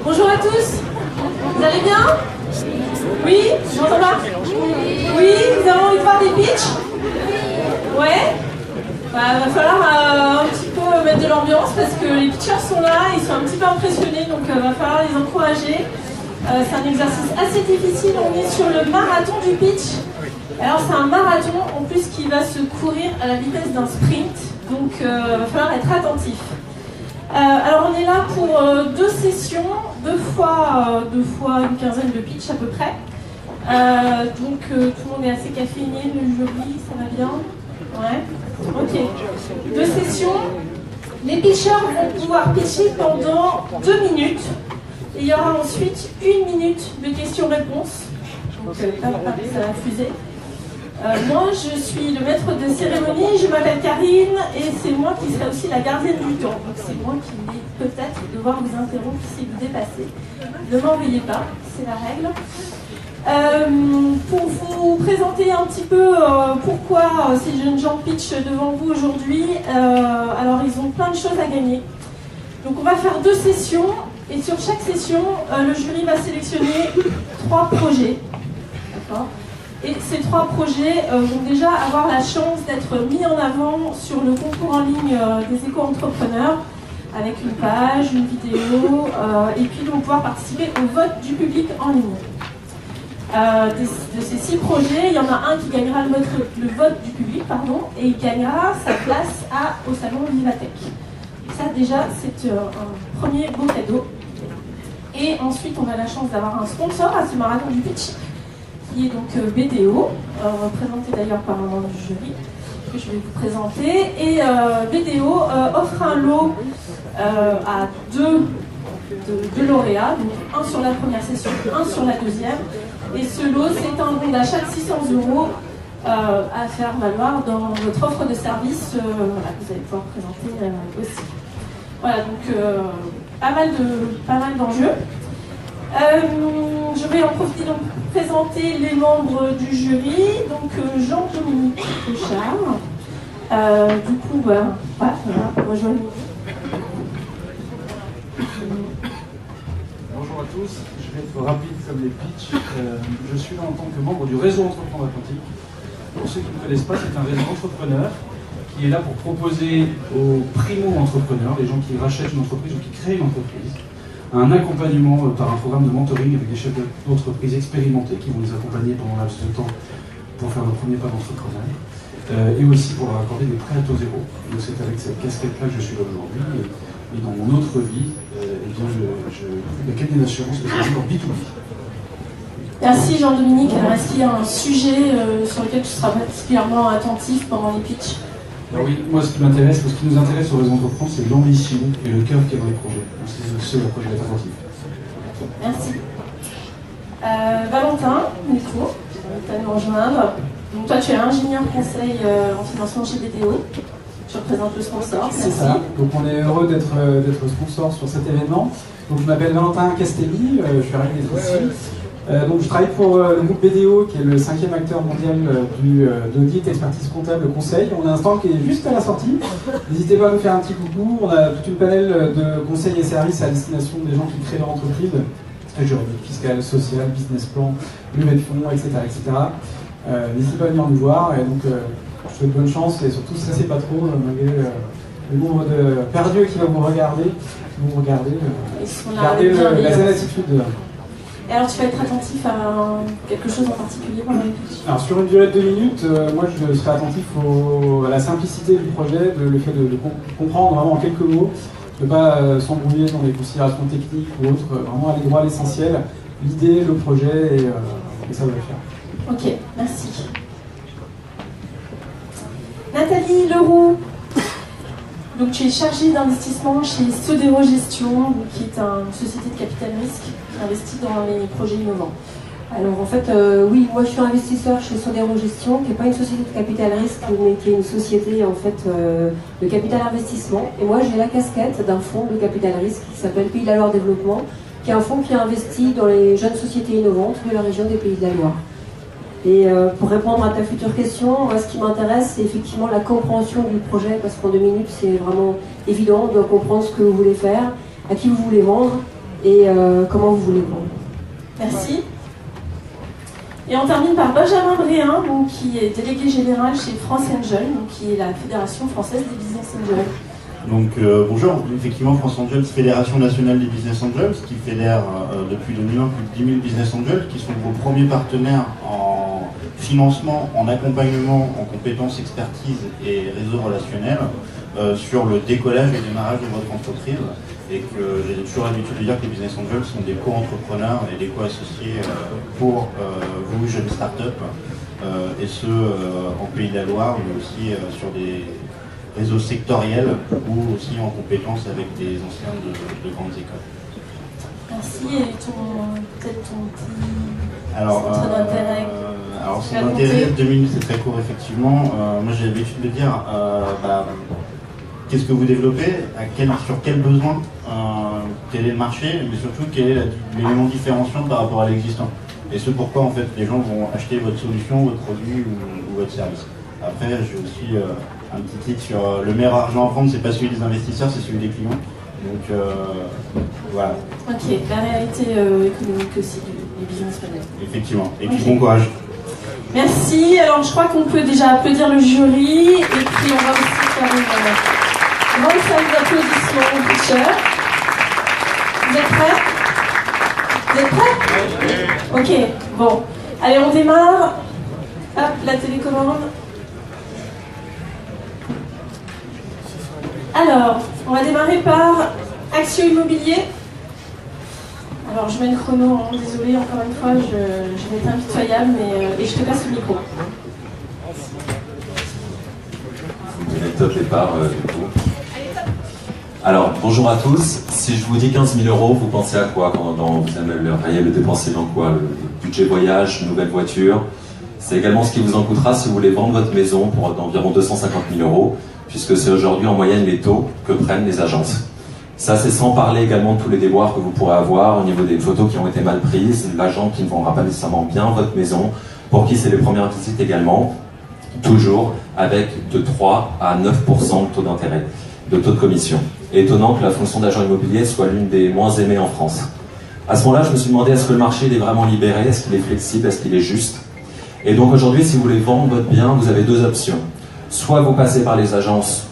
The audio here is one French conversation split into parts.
Bonjour à tous, vous allez bien? Oui, j'entends pas? Oui, vous avez envie de voir des pitchs? Ouais? Bah, va falloir un petit peu mettre de l'ambiance parce que les pitchers sont là, ils sont un petit peu impressionnés, donc va falloir les encourager. C'est un exercice assez difficile, on est sur le marathon du pitch. Alors c'est un marathon en plus qui va se courir à la vitesse d'un sprint, donc va falloir être attentif. Alors on est là pour deux sessions, deux fois une quinzaine de pitch à peu près. Donc tout le monde est assez caféiné, le jury, ça va bien? Ouais. Ok. Deux sessions. Les pitchers vont pouvoir pitcher pendant 2 minutes. Et il y aura ensuite 1 minute de questions-réponses. Donc ça va fuser. Moi, je suis le maître de cérémonie, je m'appelle Karine et c'est moi qui serai aussi la gardienne du temps. Donc c'est moi qui vais peut-être devoir vous interrompre si vous dépassez. Ne m'en veuillez pas, c'est la règle. Pour vous présenter un petit peu pourquoi ces jeunes gens pitchent devant vous aujourd'hui, alors ils ont plein de choses à gagner. Donc on va faire 2 sessions et sur chaque session, le jury va sélectionner 3 projets. D'accord ? Et ces 3 projets vont déjà avoir la chance d'être mis en avant sur le concours en ligne des éco-entrepreneurs avec une page, une vidéo et puis ils vont pouvoir participer au vote du public en ligne. De ces 6 projets, il y en a un qui gagnera le vote du public, et il gagnera sa place au salon Vivatech. Ça déjà, c'est un premier beau cadeau. Et ensuite, on a la chance d'avoir un sponsor à ce marathon du pitch, qui est donc BDO, représenté d'ailleurs par un membre du jury, que je vais vous présenter. Et BDO offre un lot à 2 lauréats, donc un sur la première session, un sur la deuxième. Et ce lot, c'est un bon d'achat de 600 € à faire valoir dans votre offre de service que vous allez pouvoir présenter aussi. Voilà, donc pas mal d'enjeux. Je vais en profiter donc pour présenter les membres du jury. Donc Jean-Dominique Cochard. Du coup, voilà, rejoignez-nous. Bonjour à tous, je vais être rapide comme les pitchs. Je suis là en tant que membre du réseau Entreprendre Atlantique. Pour ceux qui ne connaissent pas, c'est un réseau d'entrepreneurs qui est là pour proposer aux primo-entrepreneurs, les gens qui rachètent une entreprise ou qui créent une entreprise, un accompagnement par un programme de mentoring avec des chefs d'entreprise expérimentés qui vont les accompagner pendant un laps de temps pour faire le premier pas d'entrepreneuriat et aussi pour leur accorder des prêts à taux zéro. Donc c'est avec cette casquette-là que je suis là aujourd'hui. Et dans mon autre vie, je la cabinet d'assurance spécialisée en B2B. Merci Jean-Dominique. Alors est-ce qu'il y a un sujet sur lequel tu seras particulièrement attentif pendant les pitchs? Alors oui, moi ce qui m'intéresse, ce qui nous intéresse au réseau Entreprendre, c'est l'ambition et le cœur qu'il y a dans les projets. Donc c'est ce à quoi je vais être attentif. Merci. Valentin, du coup, tu vas nous rejoindre. Donc toi tu es ingénieur conseil en financement chez BDO. Tu représentes le sponsor. C'est ça. Donc on est heureux d'être sponsor sur cet événement. Donc je m'appelle Valentin Castelli, je suis arrivé ici. Donc je travaille pour le groupe BDO, qui est le 5e acteur mondial d'audit, expertise comptable, conseil. On a un stand qui est juste à la sortie. N'hésitez pas à nous faire un petit coucou. On a toute une panel de conseils et services à destination des gens qui créent leur entreprise, juridique, fiscal, social, business plan, levée de fonds, etc. N'hésitez pas à venir nous voir. Et donc je vous souhaite bonne chance et surtout stressez pas trop malgré le nombre de perdus qui va vous regarder. Gardez la zen attitude. Et alors tu vas être attentif à quelque chose en particulier pendant les pitchs? Alors sur une durée de 2 minutes, moi je serai attentif à la simplicité du projet, le fait de comprendre vraiment en quelques mots, de ne pas s'embrouiller dans des considérations techniques ou autres, vraiment aller droit à l'essentiel, l'idée, le projet et ça va le faire. Ok, merci. Nathalie Leroux, donc tu es chargée d'investissement chez Sodero Gestion, qui est une société de capital risque qui investit dans les projets innovants. Alors en fait, oui, moi je suis investisseur chez Sodero Gestion, qui n'est pas une société de capital risque, mais qui est une société en fait de capital investissement. Et moi j'ai la casquette d'un fonds de capital risque qui s'appelle Pays de la Loire Développement, qui est un fonds qui investit dans les jeunes sociétés innovantes de la région des Pays de la Loire. Et pour répondre à ta future question, moi ce qui m'intéresse c'est effectivement la compréhension du projet, parce qu'en 2 minutes, c'est vraiment évident. On doit comprendre ce que vous voulez faire, à qui vous voulez vendre et comment vous voulez vendre. Merci. Et on termine par Benjamin Bréhin, donc, qui est délégué général chez France Angel, donc, qui est la Fédération française des business angels. Donc bonjour, effectivement France Angels, Fédération nationale des business angels, qui fédère depuis 2001 plus de 10 000 business angels, qui sont vos premiers partenaires en financement, en accompagnement, en compétences, expertise et réseau relationnel sur le décollage et le démarrage de votre entreprise. Et que j'ai toujours l'habitude de dire que les business angels sont des co-entrepreneurs et des co-associés pour vous, jeunes startups, et ce en Pays de la Loire, mais aussi sur des réseaux sectoriels ou aussi en compétence avec des anciens de grandes écoles. Merci. Et peut-être ton petit alors, centre d'intérêt. Alors son intérêt, 2 minutes c'est très court effectivement. Moi j'ai l'habitude de dire qu'est-ce que vous développez, sur quel besoin, quel est le marché, mais surtout quel est l'élément différenciant par rapport à l'existant. Et ce pourquoi en fait les gens vont acheter votre solution, votre produit ou votre service. Après j'ai aussi un petit titre sur le meilleur argent à prendre, c'est pas celui des investisseurs, c'est celui des clients. Donc voilà. Ok, la réalité économique aussi du business model. Effectivement. Et puis bon courage. Merci. Alors je crois qu'on peut déjà applaudir le jury et puis on va aussi faire une grande salle d'applaudissements aux pitchers. Vous êtes prêts? Vous êtes prêts? Ok, bon. Allez, on démarre. Hop, la télécommande. Alors, on va démarrer par Axio Immobilier. Alors, je mets le chrono, hein. Désolée, encore une fois, je vais être impitoyable, et je te passe le micro. Top départ, du coup. Alors, bonjour à tous. Si je vous dis 15 000 €, vous pensez à quoi quand vous aimeriez le dépenser dans quoi? Le budget voyage, une nouvelle voiture. C'est également ce qui vous en coûtera si vous voulez vendre votre maison pour environ 250 000 €, puisque c'est aujourd'hui en moyenne les taux que prennent les agences. Ça, c'est sans parler également de tous les déboires que vous pourrez avoir au niveau des photos qui ont été mal prises, l'agent qui ne vendra pas nécessairement bien votre maison, pour qui c'est les premières visites également, toujours avec de 3 à 9% de taux d'intérêt, de taux de commission. Étonnant que la fonction d'agent immobilier soit l'une des moins aimées en France. À ce moment-là, je me suis demandé, est-ce que le marché il est vraiment libéré? Est-ce qu'il est flexible? Est-ce qu'il est juste? Et donc aujourd'hui, si vous voulez vendre votre bien, vous avez 2 options. Soit vous passez par les agences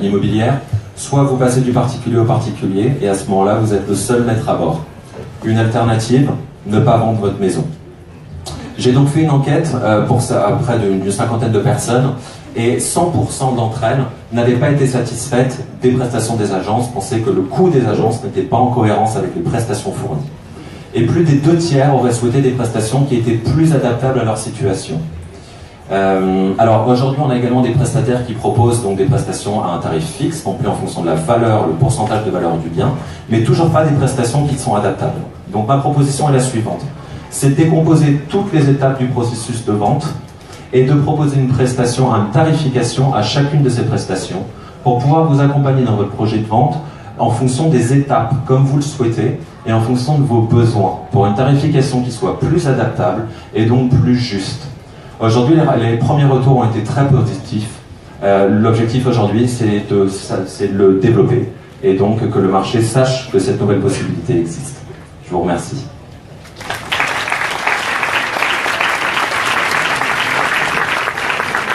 immobilières, soit vous passez du particulier au particulier, et à ce moment-là, vous êtes le seul maître à bord. Une alternative, ne pas vendre votre maison. J'ai donc fait une enquête pour ça, auprès d'une cinquantaine de personnes, et 100% d'entre elles n'avaient pas été satisfaites des prestations des agences, pensaient que le coût des agences n'était pas en cohérence avec les prestations fournies. Et plus des 2 tiers auraient souhaité des prestations qui étaient plus adaptables à leur situation. Alors aujourd'hui, on a également des prestataires qui proposent donc des prestations à un tarif fixe, compris en fonction de la valeur, le pourcentage de valeur du bien, mais toujours pas des prestations qui sont adaptables. Donc ma proposition est la suivante. C'est de décomposer toutes les étapes du processus de vente et de proposer une prestation, une tarification à chacune de ces prestations pour pouvoir vous accompagner dans votre projet de vente en fonction des étapes comme vous le souhaitez et en fonction de vos besoins pour une tarification qui soit plus adaptable et donc plus juste. Aujourd'hui, les premiers retours ont été très positifs. L'objectif aujourd'hui, c'est de le développer et donc que le marché sache que cette nouvelle possibilité existe. Je vous remercie.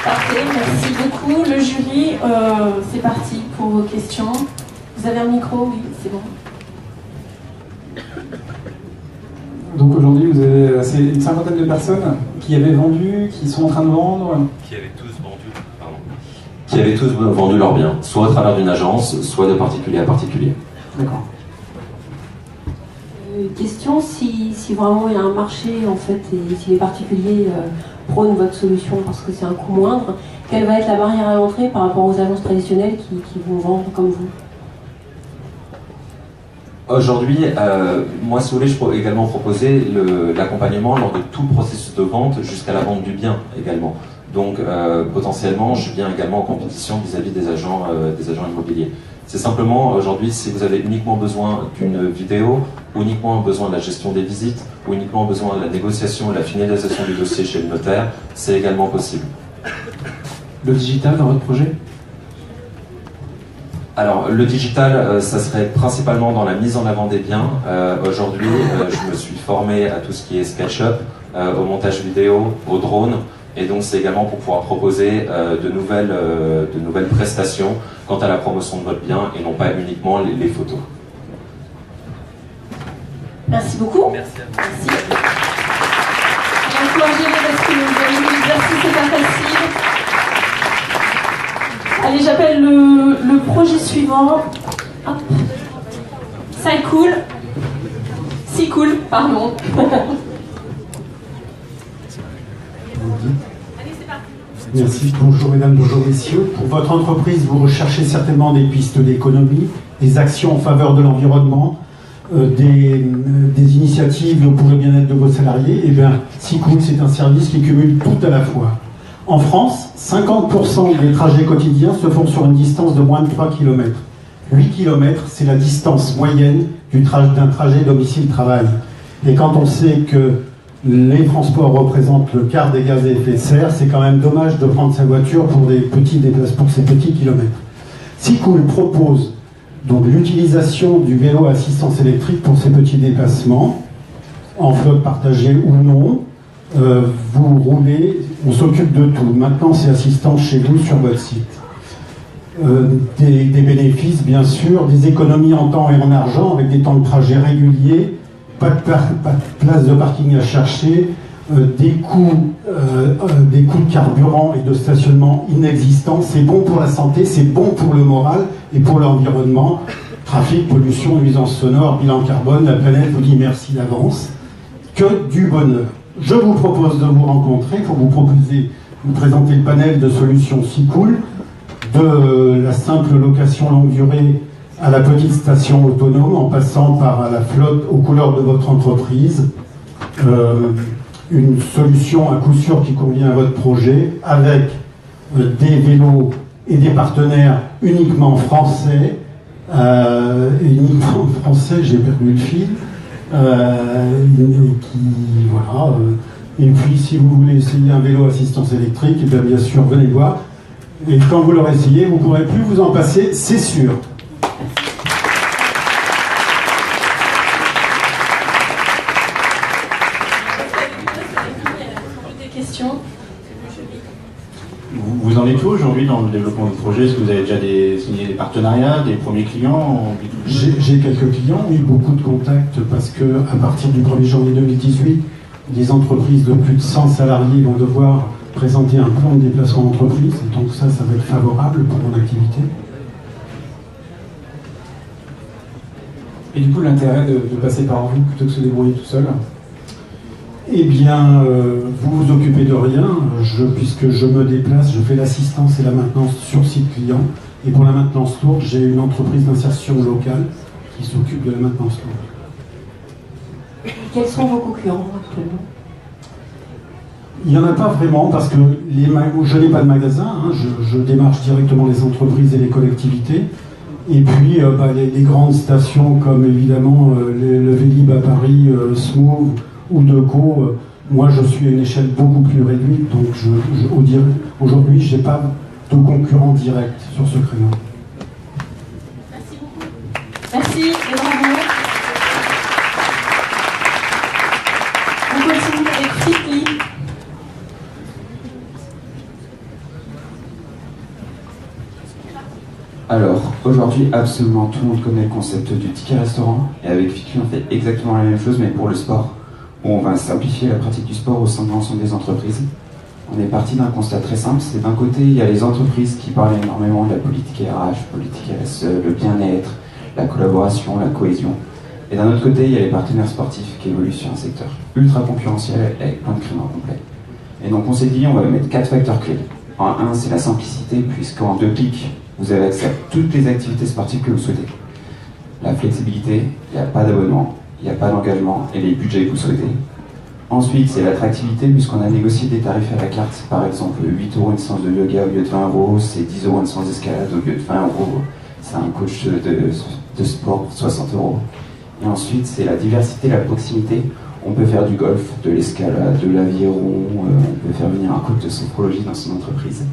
Parfait, merci beaucoup. Le jury, c'est parti pour vos questions. Vous avez un micro? Oui, c'est bon. Donc aujourd'hui, vous avez c'est une cinquantaine de personnes qui avaient vendu, qui sont en train de vendre. Qui avaient tous vendu leurs biens, soit au travers d'une agence, soit de particulier à particulier. D'accord. Question, si vraiment il y a un marché en fait et si les particuliers prônent votre solution parce que c'est un coût moindre, quelle va être la barrière à l'entrée par rapport aux agences traditionnelles qui vont vendre comme vous? Aujourd'hui, moi si vous voulez, je peux également proposer l'accompagnement lors de tout le processus de vente jusqu'à la vente du bien également. Donc potentiellement, je viens également en compétition vis-à-vis des agents immobiliers. C'est simplement aujourd'hui, si vous avez uniquement besoin d'une vidéo, ou uniquement besoin de la gestion des visites, ou uniquement besoin de la négociation et de la finalisation du dossier chez le notaire, c'est également possible. le digital dans votre projet? Alors, le digital, ça serait principalement dans la mise en avant des biens. Aujourd'hui, je me suis formé à tout ce qui est SketchUp, au montage vidéo, au drone, et donc c'est également pour pouvoir proposer de nouvelles prestations quant à la promotion de votre bien et non pas uniquement les photos. Merci beaucoup. Merci à vous. Merci. Encouragez-les parce que l'exercice n'est pas facile. Allez, j'appelle le projet suivant. Hop. Si cool, pardon. Merci, bonjour mesdames, bonjour messieurs. Pour votre entreprise, vous recherchez certainement des pistes d'économie, des actions en faveur de l'environnement, des initiatives pour le bien-être de vos salariés. Eh bien, SeaCool, c'est un service qui cumule tout à la fois. En France, 50% des trajets quotidiens se font sur une distance de moins de 3 km. 8 km, c'est la distance moyenne d'un trajet domicile-travail. Et quand on sait que les transports représentent le quart des gaz à effet de serre, c'est quand même dommage de prendre sa voiture pour ces petits kilomètres. SeaCool propose donc l'utilisation du vélo à assistance électrique pour ces petits déplacements, en flotte partagée ou non. Vous roulez, on s'occupe de tout. Maintenant, c'est assistance chez vous sur votre site. Des bénéfices, bien sûr, des économies en temps et en argent avec des temps de trajet réguliers, pas de place de parking à chercher, des coûts de carburant et de stationnement inexistants. C'est bon pour la santé, c'est bon pour le moral et pour l'environnement. Trafic, pollution, nuisances sonores, bilan carbone, la planète vous dit merci d'avance. Que du bonheur. Je vous propose de vous rencontrer pour vous présenter le panel de solutions SeaCool, de la simple location longue durée à la petite station autonome, en passant par la flotte aux couleurs de votre entreprise. Une solution à coup sûr qui convient à votre projet, avec des vélos et des partenaires uniquement français. Uniquement français, j'ai perdu le fil. Et puis si vous voulez essayer un vélo assistance électrique, et bien sûr venez voir, et quand vous l'aurez essayé, vous ne pourrez plus vous en passer, c'est sûr. Des questions? Vous en êtes où aujourd'hui dans le développement du projet? Est-ce que vous avez déjà signé des partenariats, des premiers clients? J'ai quelques clients, oui, beaucoup de contacts, parce que à partir du 1er janvier 2018, des entreprises de plus de 100 salariés vont devoir présenter un plan de déplacement d'entreprise, et donc ça va être favorable pour mon activité. Et du coup, l'intérêt de passer par vous plutôt que de se débrouiller tout seul? Eh bien, vous vous occupez de rien, puisque je me déplace, je fais l'assistance et la maintenance sur site client. Et pour la maintenance lourde, j'ai une entreprise d'insertion locale qui s'occupe de la maintenance lourde. Quels sont vos concurrents actuellement? Il n'y en a pas vraiment, parce que je n'ai pas de magasin, hein, je démarche directement les entreprises et les collectivités. Et puis les grandes stations comme évidemment le Vélib à Paris, Smooth ou Deco, moi je suis à une échelle beaucoup plus réduite, donc aujourd'hui je n'ai pas de concurrent direct sur ce créneau. Merci beaucoup. Merci et bravo. On continue avec Fitly. Alors, aujourd'hui, absolument tout le monde connaît le concept du ticket restaurant, et avec Fitly, on fait exactement la même chose, mais pour le sport, où on va simplifier la pratique du sport au sein de l'ensemble des entreprises. On est parti d'un constat très simple, c'est d'un côté, il y a les entreprises qui parlent énormément de la politique RH, politique RSE, le bien-être, la collaboration, la cohésion. Et d'un autre côté, il y a les partenaires sportifs qui évoluent sur un secteur ultra concurrentiel avec plein de créneaux complets. Et donc on s'est dit, on va mettre 4 facteurs clés. En 1, c'est la simplicité, puisqu'en 2 clics, vous avez accès à toutes les activités sportives que vous souhaitez. La flexibilité, il n'y a pas d'abonnement, il n'y a pas d'engagement et les budgets que vous souhaitez. Ensuite, c'est l'attractivité, puisqu'on a négocié des tarifs à la carte. Par exemple, 8 € une séance de yoga au lieu de 20 €, c'est 10 € une séance d'escalade au lieu de 20 €. C'est un coach de sport, 60 €. Et ensuite, c'est la diversité, la proximité. On peut faire du golf, de l'escalade, de l'aviron, on peut faire venir un coach de sophrologie dans son entreprise.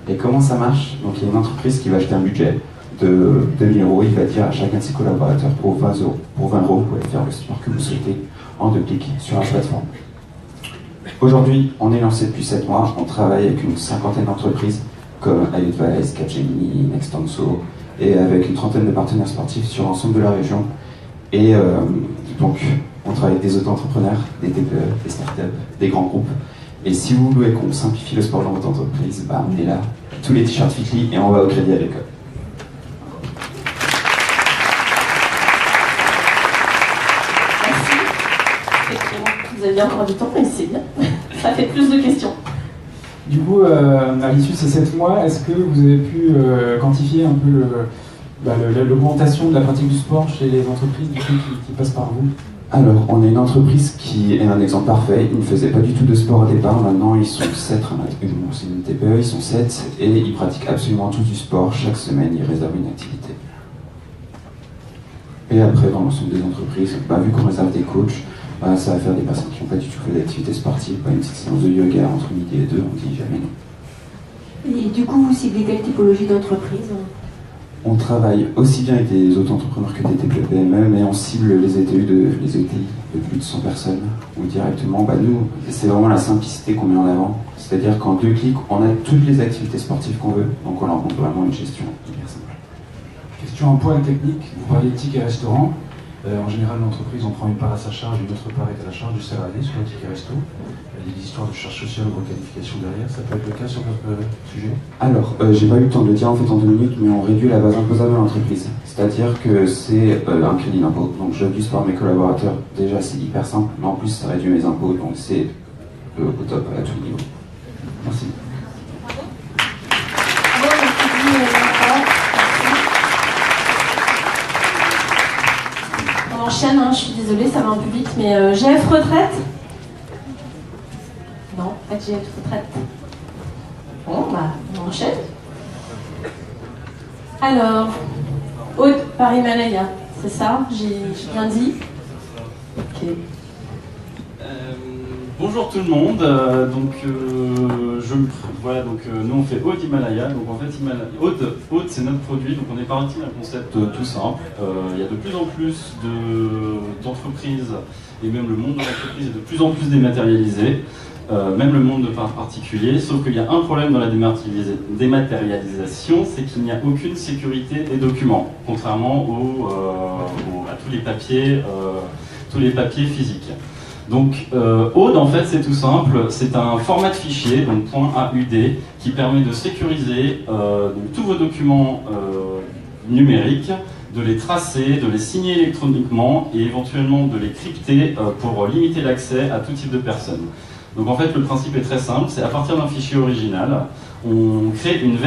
Et comment ça marche? Donc il y a une entreprise qui va acheter un budget de 2000 €, il va dire à chacun de ses collaborateurs pour 20 €, vous pouvez faire le sport que vous souhaitez en 2 clics sur la plateforme. Aujourd'hui, on est lancé depuis 7 mois, on travaille avec une cinquantaine d'entreprises comme iAdvice, Capgemini, Nextanso, et avec une trentaine de partenaires sportifs sur l'ensemble de la région. Et donc, on travaille avec des auto-entrepreneurs, des TPE, des startups, des grands groupes. Et si vous voulez qu'on simplifie le sport dans votre entreprise, bah, on est là, tous les t-shirts Fitly, et on va au Crédit Agricole. Merci. Effectivement, vous avez encore du temps, mais c'est bien. Ça fait plus de questions. Du coup, à l'issue de ces 7 mois, est-ce que vous avez pu quantifier un peu l'augmentation de la pratique du sport chez les entreprises du coup, qui passent par vous? Alors, on est une entreprise qui est un exemple parfait. Ils ne faisaient pas du tout de sport au départ. Maintenant, ils sont 7. C'est une TPE, ils sont 7 et ils pratiquent absolument tous du sport. Chaque semaine, ils réservent une activité. Et après, dans l'ensemble des entreprises, vu qu'on réserve des coachs, ça va faire des personnes qui n'ont pas du tout fait d'activité sportive. Une petite séance de yoga entre midi et 2, on dit jamais non. Et du coup, vous ciblez quelle typologie d'entreprise? On travaille aussi bien avec des auto-entrepreneurs que des TPE-PME, mais on cible les ETI de plus de 100 personnes, ou directement, nous, c'est vraiment la simplicité qu'on met en avant. C'est-à-dire qu'en 2 clics, on a toutes les activités sportives qu'on veut, donc on leur montre vraiment une gestion hyper simple. Question un poil technique, vous parliez de ticket restaurant. En général, l'entreprise en prend une part à sa charge, une autre part est à la charge du salarié sur le ticket resto. Il y a des histoires de charges sociales ou de requalification derrière, ça peut être le cas sur votre sujet? Alors, j'ai pas eu le temps de le dire en fait en 2 minutes, mais on réduit la base imposable à l'entreprise. C'est-à-dire que c'est un crédit d'impôt. Donc je dis par mes collaborateurs, déjà c'est hyper simple, mais en plus ça réduit mes impôts, donc c'est au top à tous les niveaux. Merci. On enchaîne, je suis désolée, ça va un peu vite, mais GF Retraite? Non, pas de GF Retraite. Bon, on enchaîne. Alors, Aude Paris-Malaya, c'est ça? J'ai bien dit? Ok. Bonjour tout le monde, nous on fait Aude Himalaya, donc en fait Aude c'est notre produit, donc on est parti d'un concept tout simple. Il y a de plus en plus d'entreprises et même le monde de l'entreprise est de plus en plus dématérialisé, même le monde de particulier, sauf qu'il y a un problème dans la dématérialisation, c'est qu'il n'y a aucune sécurité des documents, contrairement à tous les papiers physiques. Donc Aude en fait c'est tout simple, c'est un format de fichier, donc .aud, qui permet de sécuriser donc, tous vos documents numériques, de les tracer, de les signer électroniquement et éventuellement de les crypter pour limiter l'accès à tout type de personnes. Donc en fait le principe est très simple, c'est à partir d'un fichier original, on crée une autre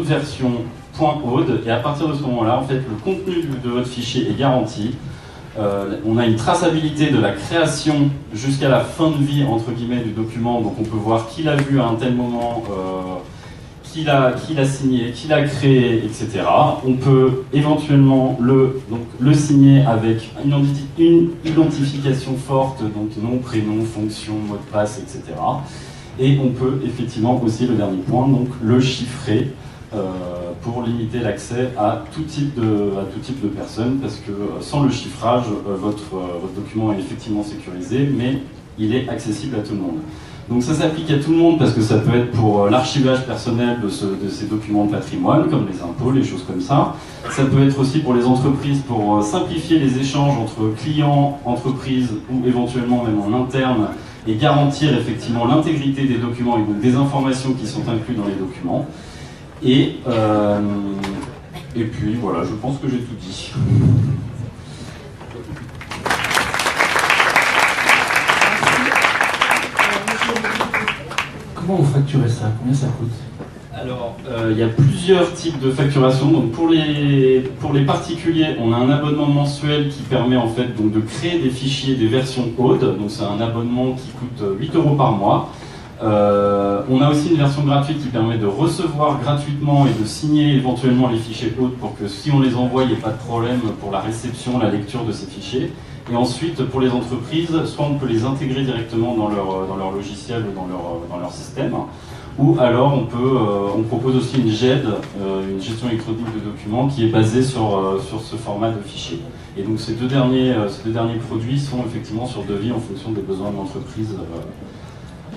version .aude et à partir de ce moment-là en fait le contenu de votre fichier est garanti. On a une traçabilité de la création jusqu'à la fin de vie entre guillemets du document, donc on peut voir qui l'a vu à un tel moment, qui l'a signé, qui l'a créé, etc. On peut éventuellement le signer avec une identification forte, donc nom, prénom, fonction, mot de passe, etc. Et on peut effectivement aussi, le dernier point, donc le chiffrer pour limiter l'accès à tout type de personnes, parce que sans le chiffrage, votre document est effectivement sécurisé, mais il est accessible à tout le monde. Donc ça s'applique à tout le monde parce que ça peut être pour l'archivage personnel de ces documents de patrimoine, comme les impôts, les choses comme ça. Ça peut être aussi pour les entreprises, pour simplifier les échanges entre clients, entreprises ou éventuellement même en interne, et garantir effectivement l'intégrité des documents et donc des informations qui sont incluses dans les documents. Et puis voilà, je pense que j'ai tout dit. Comment vous facturez ça? Combien ça coûte? Alors, il y a plusieurs types de facturation. Donc, pour les particuliers, on a un abonnement mensuel qui permet en fait donc, de créer des fichiers, des versions Aude. Donc, c'est un abonnement qui coûte 8 € par mois. On a aussi une version gratuite qui permet de recevoir gratuitement et de signer éventuellement les fichiers Aude pour que si on les envoie, il n'y ait pas de problème pour la réception, la lecture de ces fichiers. Et ensuite, pour les entreprises, soit on peut les intégrer directement dans leur logiciel ou dans leur système, ou alors on propose aussi une GED, une gestion électronique de documents, qui est basée sur ce format de fichier. Et donc ces deux derniers produits sont effectivement sur devis en fonction des besoins de l'entreprise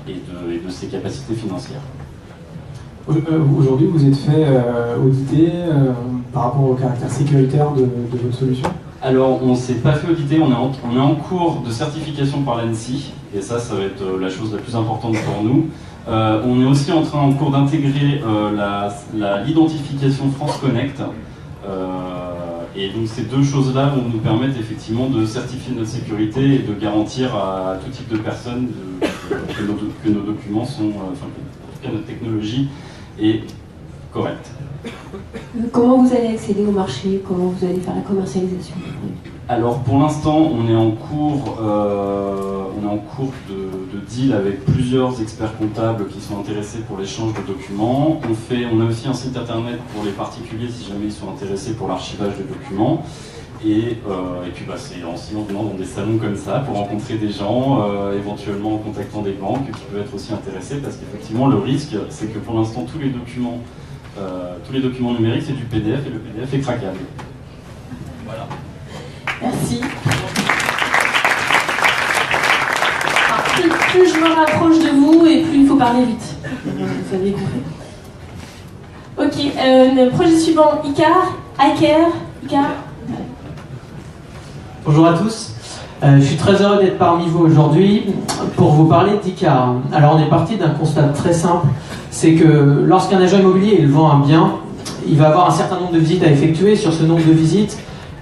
et de ses capacités financières. Aujourd'hui, vous êtes fait auditer par rapport au caractère sécuritaire de votre solution? Alors, on ne s'est pas fait auditer, on est en cours de certification par l'ANSSI, et ça va être la chose la plus importante pour nous. On est aussi en cours d'intégrer l'identification France Connect. Et donc ces deux choses-là vont nous permettre effectivement de certifier notre sécurité et de garantir à tout type de personnes que nos documents sont, enfin, en tout cas notre technologie est correcte. Comment vous allez accéder au marché? Comment vous allez faire la commercialisation? Alors pour l'instant, on est en cours de deal avec plusieurs experts comptables qui sont intéressés pour l'échange de documents. On a aussi un site internet pour les particuliers si jamais ils sont intéressés pour l'archivage de documents. Et puis c'est en s'y venant dans des salons comme ça pour rencontrer des gens, éventuellement en contactant des banques qui peuvent être aussi intéressés, parce qu'effectivement le risque c'est que pour l'instant tous les documents numériques c'est du PDF et le PDF est craquable. Voilà. Merci. Alors, plus je me rapproche de vous et plus il faut parler vite. Vous avez compris. Ok, le projet suivant, Icar. Bonjour à tous. Je suis très heureux d'être parmi vous aujourd'hui pour vous parler d'Icar. Alors on est parti d'un constat très simple, c'est que lorsqu'un agent immobilier il vend un bien, il va avoir un certain nombre de visites à effectuer. Sur ce nombre de visites,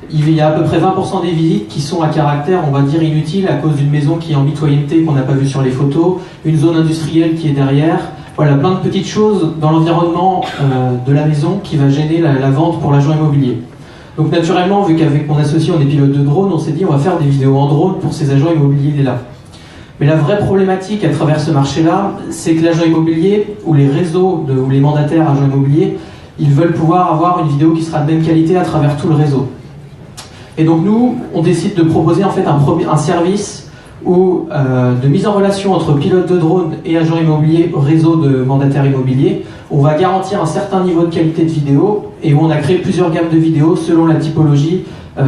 il y a à peu près 20% des visites qui sont à caractère, on va dire, inutile à cause d'une maison qui est en mitoyenneté qu'on n'a pas vue sur les photos, une zone industrielle qui est derrière. Voilà, plein de petites choses dans l'environnement de la maison qui va gêner la vente pour l'agent immobilier. Donc naturellement, vu qu'avec mon associé on est pilote de drone, on s'est dit on va faire des vidéos en drone pour ces agents immobiliers-là. Mais la vraie problématique à travers ce marché-là, c'est que l'agent immobilier ou les réseaux ou les mandataires agents immobiliers, ils veulent pouvoir avoir une vidéo qui sera de même qualité à travers tout le réseau. Et donc nous, on décide de proposer en fait un service de mise en relation entre pilote de drone et agent immobilier, réseau de mandataires immobiliers. On va garantir un certain niveau de qualité de vidéo et où on a créé plusieurs gammes de vidéos selon la typologie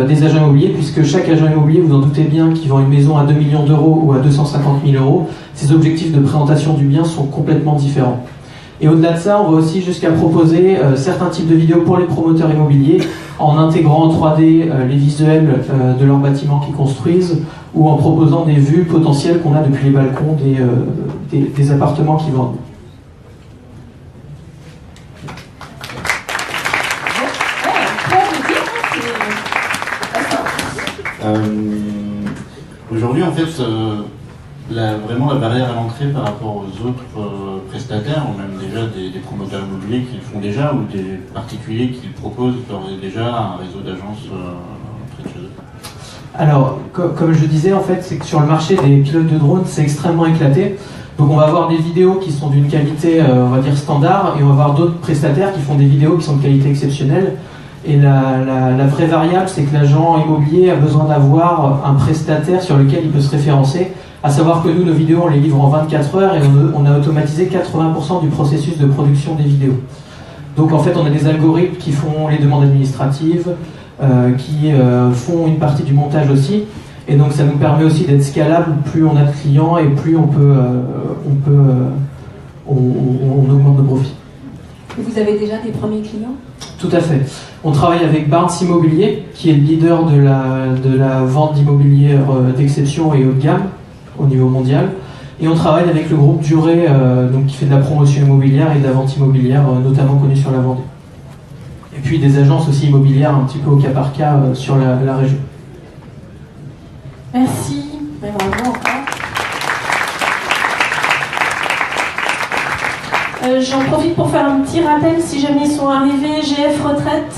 des agents immobiliers, puisque chaque agent immobilier, vous en doutez bien, qui vend une maison à 2 millions d'euros ou à 250 000 euros, ses objectifs de présentation du bien sont complètement différents. Et au-delà de ça, on va aussi jusqu'à proposer certains types de vidéos pour les promoteurs immobiliers en intégrant en 3D les visuels de leurs bâtiments qu'ils construisent ou en proposant des vues potentielles qu'on a depuis les balcons des appartements qu'ils vendent. Aujourd'hui, en fait, vraiment la barrière à l'entrée par rapport aux autres prestataires, ou même déjà des promoteurs immobiliers qui le font déjà, ou des particuliers qui le proposent d'ores et déjà un réseau d'agences près de chez eux. Alors, comme je disais, en fait, c'est que sur le marché des pilotes de drones, c'est extrêmement éclaté. Donc on va avoir des vidéos qui sont d'une qualité, on va dire, standard, et on va avoir d'autres prestataires qui font des vidéos qui sont de qualité exceptionnelle. Et la vraie variable, c'est que l'agent immobilier a besoin d'avoir un prestataire sur lequel il peut se référencer. À savoir que nous, nos vidéos, on les livre en 24 heures et on a automatisé 80% du processus de production des vidéos. Donc en fait, on a des algorithmes qui font les demandes administratives, qui font une partie du montage aussi. Et donc ça nous permet aussi d'être scalable. Plus on a de clients et plus on augmente nos profits. Et vous avez déjà des premiers clients? Tout à fait. On travaille avec Barnes Immobilier, qui est le leader de la vente d'immobilier d'exception et haut de gamme au niveau mondial. Et on travaille avec le groupe Duré, donc qui fait de la promotion immobilière et de la vente immobilière, notamment connue sur la Vendée. Et puis des agences aussi immobilières un petit peu au cas par cas sur la région. Merci. Bravo. J'en profite pour faire un petit rappel si jamais ils sont arrivés. GF retraite?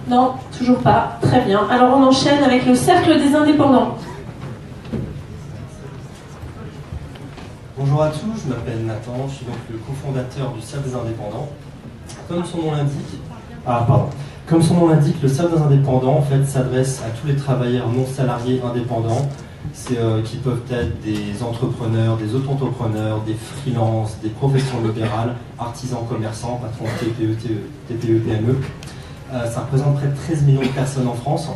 Non, toujours pas. Très bien. Alors on enchaîne avec le cercle des indépendants. Bonjour à tous, je m'appelle Nathan, je suis donc le cofondateur du Cercle des indépendants. Comme son nom l'indique, le Cercle des indépendants en fait s'adresse à tous les travailleurs non salariés indépendants qui peuvent être des entrepreneurs, des auto-entrepreneurs, des freelances, des professions libérales, artisans, commerçants, patrons TPE, PME. Ça représente près de 13 millions de personnes en France.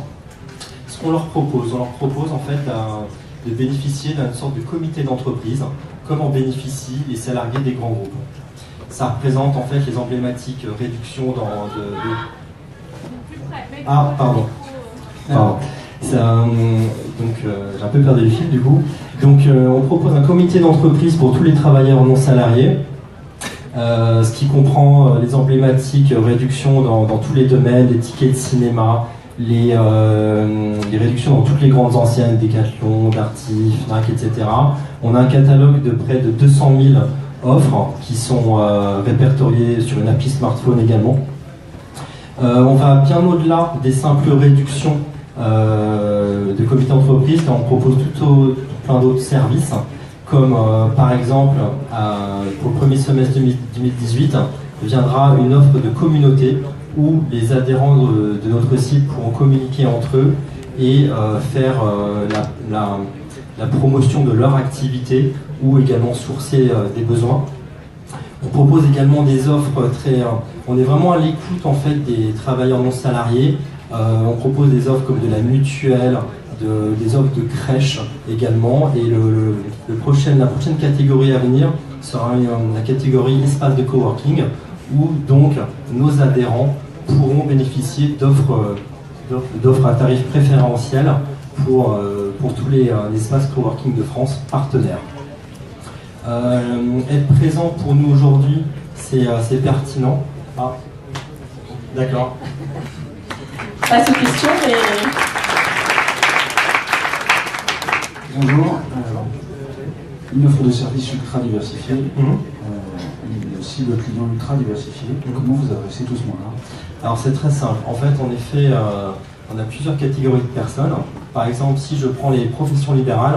Ce qu'on leur propose, en fait de bénéficier d'une sorte de comité d'entreprise, comme en bénéficient les salariés des grands groupes. Ça représente en fait les emblématiques réductions Ah, pardon. J'ai un peu perdu le fil du coup. Donc on propose un comité d'entreprise pour tous les travailleurs non salariés, ce qui comprend les emblématiques réductions dans tous les domaines, les tickets de cinéma, les réductions dans toutes les grandes enseignes, Decathlon, Darty, Fnac, etc. On a un catalogue de près de 200 000 offres qui sont répertoriées sur une appli smartphone également. On va bien au-delà des simples réductions de comité d'entreprise, car on propose tout plein d'autres services, comme par exemple pour le premier semestre 2018 viendra une offre de communauté où les adhérents de notre site pourront communiquer entre eux et faire la promotion de leur activité ou également sourcer des besoins. On propose également des offres on est vraiment à l'écoute en fait des travailleurs non salariés. On propose des offres comme de la mutuelle, des offres de crèche également. Et la prochaine catégorie à venir sera la catégorie espace de coworking, où donc nos adhérents pourront bénéficier d'offres à tarif préférentiel pour tous les espaces coworking de France partenaires. Être présent pour nous aujourd'hui, c'est pertinent. Ah, d'accord. Pas de questions, mais... Bonjour. Une offre de service ultra diversifiée, mais aussi le client ultra diversifié. Comment vous adressez tout ce monde-là? Alors c'est très simple. En fait, en effet, on a plusieurs catégories de personnes. Par exemple, si je prends les professions libérales,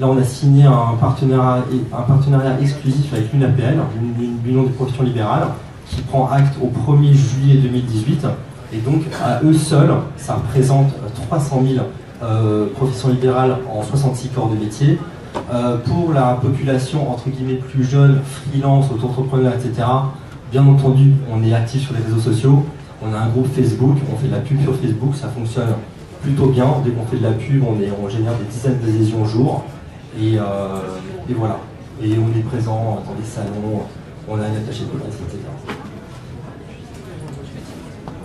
là on a signé un partenariat exclusif avec l'UNAPL, l'Union des professions libérales, qui prend acte au 1er juillet 2018. Et donc, à eux seuls, ça représente 300 000 professions libérales en 66 corps de métier. Pour la population, entre guillemets, plus jeune, freelance, auto-entrepreneur, etc., bien entendu, on est actif sur les réseaux sociaux. On a un groupe Facebook, on fait de la pub sur Facebook, ça fonctionne plutôt bien. Dès qu'on fait de la pub, on génère des dizaines d'adhésions au jour. Et voilà. Et on est présent dans des salons, on a un attaché de presse, etc.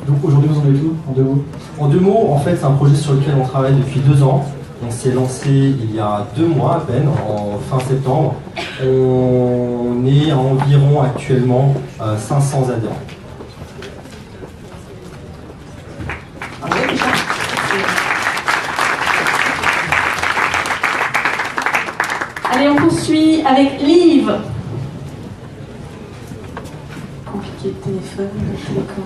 Donc aujourd'hui, vous en êtes où, en 2 mots? En 2 mots, en fait, c'est un projet sur lequel on travaille depuis 2 ans. On s'est lancé il y a 2 mois à peine, en fin septembre. On est à environ actuellement 500 adhérents. Allez, on poursuit avec Liv. Compliqué le téléphone, le télécom.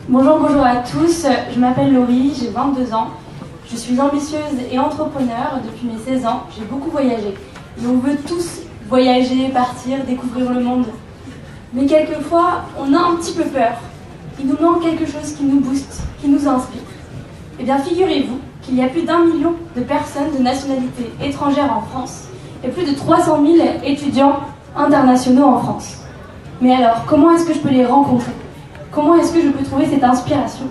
Bonjour à tous, je m'appelle Laurie, j'ai 22 ans, je suis ambitieuse et entrepreneur depuis mes 16 ans, j'ai beaucoup voyagé. Et on veut tous voyager, partir, découvrir le monde. Mais quelquefois, on a un petit peu peur. Il nous manque quelque chose qui nous booste, qui nous inspire. Eh bien, figurez-vous qu'il y a plus d'1 million de personnes de nationalité étrangère en France et plus de 300 000 étudiants internationaux en France. Mais alors, comment est-ce que je peux les rencontrer ? Comment est-ce que je peux trouver cette inspiration?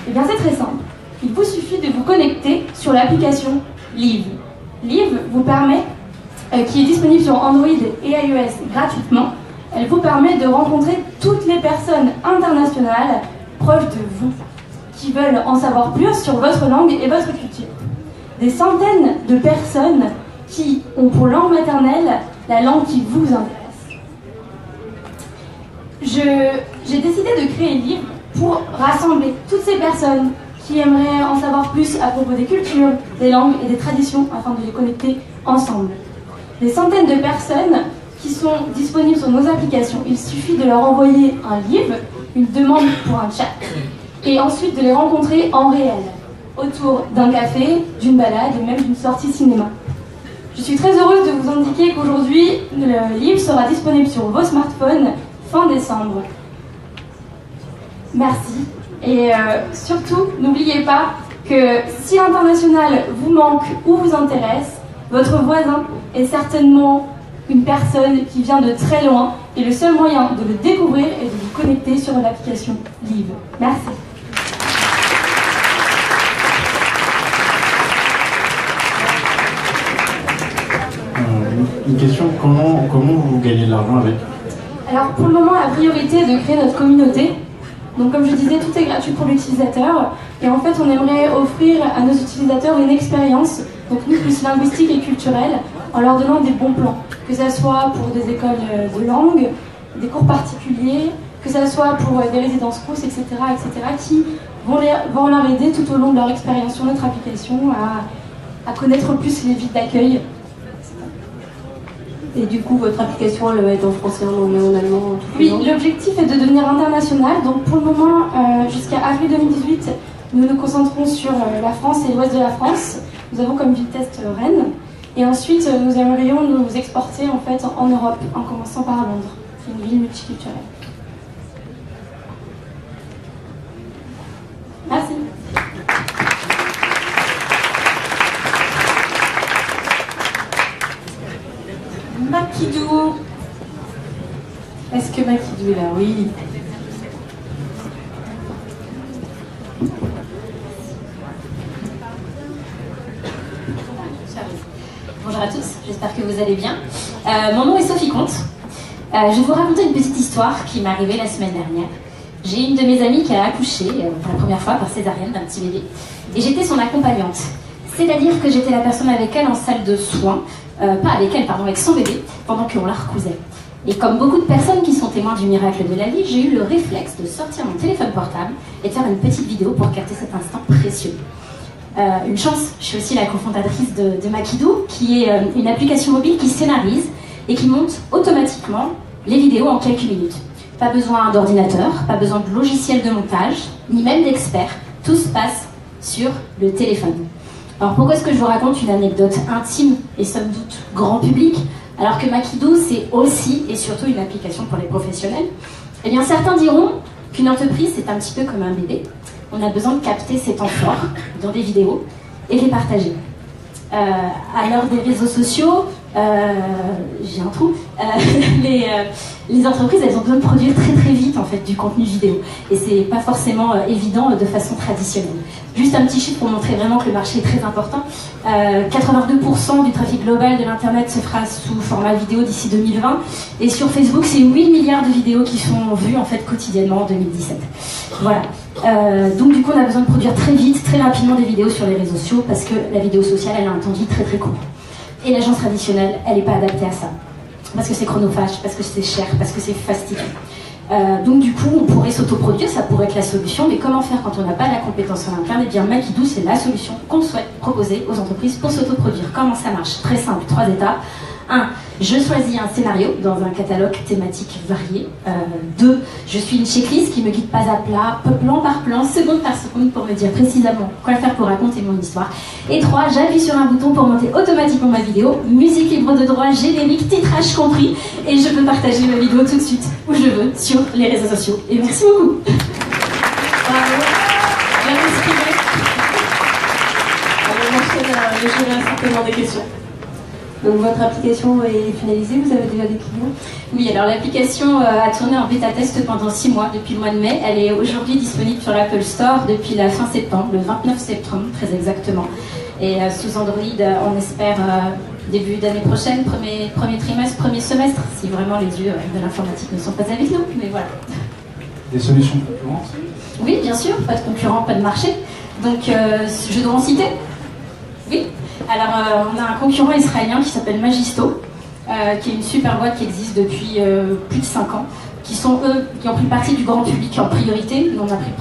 Eh bien, c'est très simple. Il vous suffit de vous connecter sur l'application Liv. Liv vous permet, qui est disponible sur Android et iOS gratuitement, elle vous permet de rencontrer toutes les personnes internationales proches de vous, qui veulent en savoir plus sur votre langue et votre culture. Des centaines de personnes qui ont pour langue maternelle la langue qui vous intéresse. J'ai décidé de créer Liv pour rassembler toutes ces personnes qui aimeraient en savoir plus à propos des cultures, des langues et des traditions afin de les connecter ensemble. Des centaines de personnes qui sont disponibles sur nos applications. Il suffit de leur envoyer un Liv, une demande pour un chat, et ensuite de les rencontrer en réel, autour d'un café, d'une balade et même d'une sortie cinéma. Je suis très heureuse de vous indiquer qu'aujourd'hui, le Liv sera disponible sur vos smartphones fin décembre. Merci Et surtout, n'oubliez pas que si l'international vous manque ou vous intéresse, votre voisin est certainement une personne qui vient de très loin et le seul moyen de le découvrir est de vous connecter sur l'application Live. Merci. Une question, comment vous gagnez de l'argent avec? Alors pour le moment, la priorité est de créer notre communauté. Donc comme je disais, tout est gratuit pour l'utilisateur. Et en fait, on aimerait offrir à nos utilisateurs une expérience, donc nous plus linguistique et culturelle, en leur donnant des bons plans. Que ce soit pour des écoles de langue, des cours particuliers, que ce soit pour des résidences Crous, etc., qui vont leur aider tout au long de leur expérience sur notre application à connaître plus les vides d'accueil. Et du coup, votre application, elle va être en français, en anglais, en allemand, en tout. Oui, l'objectif est de devenir international. Donc pour le moment, jusqu'à avril 2018, nous nous concentrons sur la France et l'ouest de la France. Nous avons comme ville test Rennes. Et ensuite, nous aimerions nous exporter en fait en Europe, en commençant par Londres, qui est une ville multiculturelle. Merci. Makidou. Est-ce que Makidou est là? Oui. Bonjour à tous, j'espère que vous allez bien. Mon nom est Sophie Comte. Je vais vous raconter une petite histoire qui m'est arrivée la semaine dernière. J'ai une de mes amies qui a accouché pour la première fois par césarienne d'un petit bébé. Et j'étais son accompagnante. C'est-à-dire que j'étais la personne avec elle en salle de soins, pas avec elle, pardon, avec son bébé, pendant qu'on la recousait. Et comme beaucoup de personnes qui sont témoins du miracle de la vie, j'ai eu le réflexe de sortir mon téléphone portable et de faire une petite vidéo pour capter cet instant précieux. Une chance, je suis aussi la cofondatrice de Makidou, qui est une application mobile qui scénarise et qui monte automatiquement les vidéos en quelques minutes. Pas besoin d'ordinateur, pas besoin de logiciel de montage, ni même d'experts. Tout se passe sur le téléphone. Alors pourquoi est-ce que je vous raconte une anecdote intime et somme toute grand public, alors que Makidou c'est aussi et surtout une application pour les professionnels? Eh bien certains diront qu'une entreprise c'est un petit peu comme un bébé. On a besoin de capter ses temps forts dans des vidéos et les partager. À l'heure des réseaux sociaux, j'ai un trou, les entreprises elles ont besoin de produire très très vite en fait du contenu vidéo et c'est pas forcément évident de façon traditionnelle. Juste un petit chiffre pour montrer vraiment que le marché est très important. 82% du trafic global de l'internet se fera sous format vidéo d'ici 2020 et sur Facebook c'est 8 milliards de vidéos qui sont vues en fait quotidiennement en 2017. Voilà. Donc du coup on a besoin de produire très vite, très rapidement des vidéos sur les réseaux sociaux parce que la vidéo sociale elle a un temps de vie très très court. Et l'agence traditionnelle, elle n'est pas adaptée à ça. Parce que c'est chronophage, parce que c'est cher, parce que c'est fastidieux. Donc du coup, on pourrait s'autoproduire, ça pourrait être la solution, mais comment faire quand on n'a pas la compétence en interne? Et bien Makidou, c'est la solution qu'on souhaite proposer aux entreprises pour s'autoproduire. Comment ça marche? Très simple, 3 étapes. 1. Je choisis un scénario dans un catalogue thématique varié. 2. Je suis une checklist qui me guide pas à plat, plan par plan, seconde par seconde pour me dire précisément quoi faire pour raconter mon histoire. Et 3. J'appuie sur un bouton pour monter automatiquement ma vidéo, musique libre de droit, générique, titrage compris, et je peux partager ma vidéo tout de suite où je veux sur les réseaux sociaux. Et merci beaucoup. Bravo. Je vais certainement des questions. Donc votre application est finalisée, vous avez déjà des clients? Oui, alors l'application a tourné en bêta test pendant 6 mois, depuis le mois de mai. Elle est aujourd'hui disponible sur l'Apple Store depuis la fin septembre, le 29 septembre très exactement. Et sous Android, on espère début d'année prochaine, premier trimestre, premier semestre, si vraiment les yeux de l'informatique ne sont pas avec nous, mais voilà. Des solutions concurrentes? Oui, bien sûr, pas de concurrent, pas de marché. Donc, je dois en citer? Oui. Alors, on a un concurrent israélien qui s'appelle Magisto, qui est une super boîte qui existe depuis plus de 5 ans, qui sont eux qui ont pris partie du grand public en priorité. Nous, on a pris